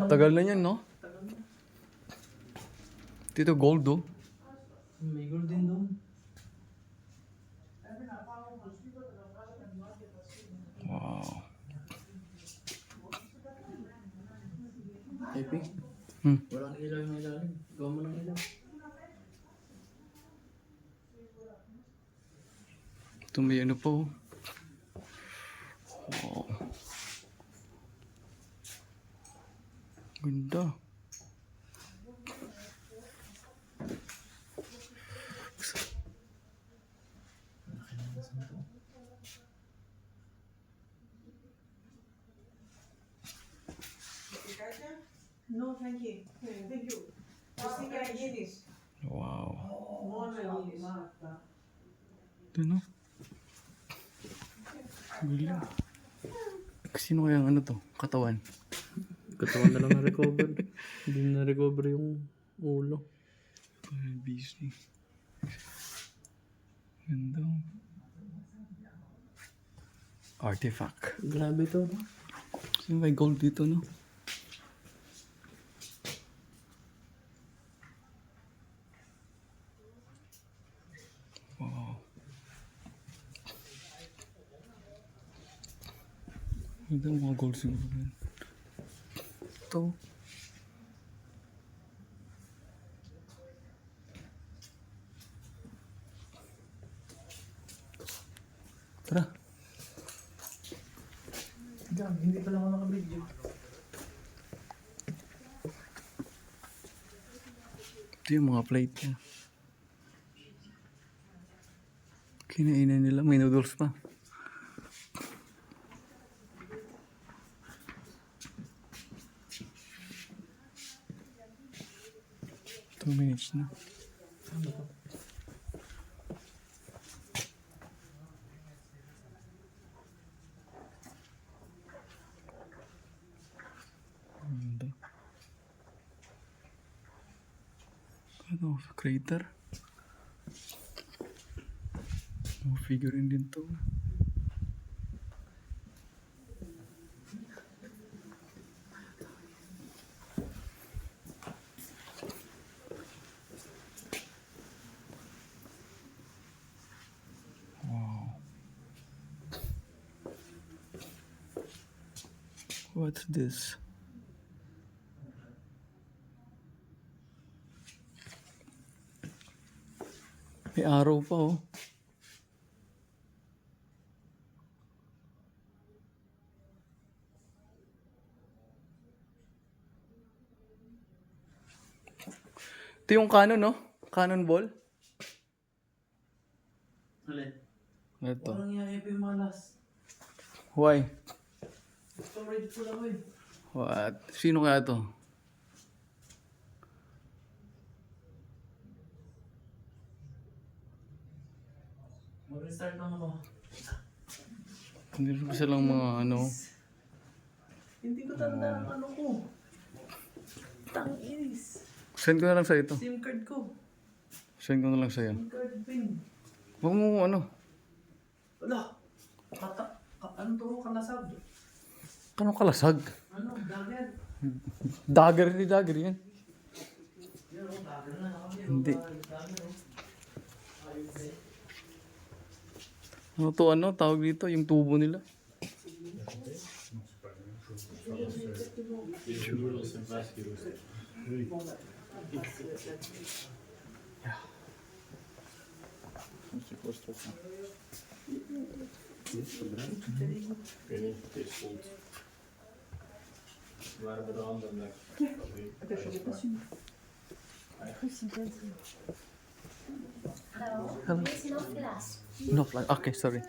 Tagal na yan, no? Dito gold, oh. May gold din doon. Wow. Epic. Walang ilaw yung ilalim. Gawa mo ng ilaw. Ito may ano po. Wow. Ganda. No, thank you. Thank you. Kasi kaya Yiddish. Wow. Mona Yiddish. Ito, no? Galing. Sino kaya ang ano to? Katawan? Katawan na lang na-recover. Hindi na-recover yung ulo. Parang busy. Ganda. Artifact. Grabe to. Sino may gold dito, no? Wow. Ganda mga gold siguro. Ito. Tara. Hindi pala ako naka-video. Ito yung mga plate niya. Kinainan nila. May noodles pa. Two minutes na. Ano to? Ganda. Ano? Crater? Mga figurine din to. Wow. What's this? May araw pa, oh. Ito yung Canon, no? Cannonball. Alin? Ito. Walang nangyayari pa yung malas. Why? Storage ko lang eh. What? Sino kaya to? Mag-restart lang ako. Hindi rin silang mga ano. Hindi ko tanda ang ano ko. Tang-inis. Send ko na lang sa ito. SIM card ko. Send ko na lang sa'yo. SIM card pin. Huwag mo ano. Wala. Ano to? Kalasag. Anong kalasag? Ano? Dagger. Dagger, hindi dagger yan. Yan o, dagger na. Hindi. Dagger o. Ayun eh. Ano to ano? Tawag dito, yung tubo nila. Hello. Is enough glass? No flag. Okay, sorry.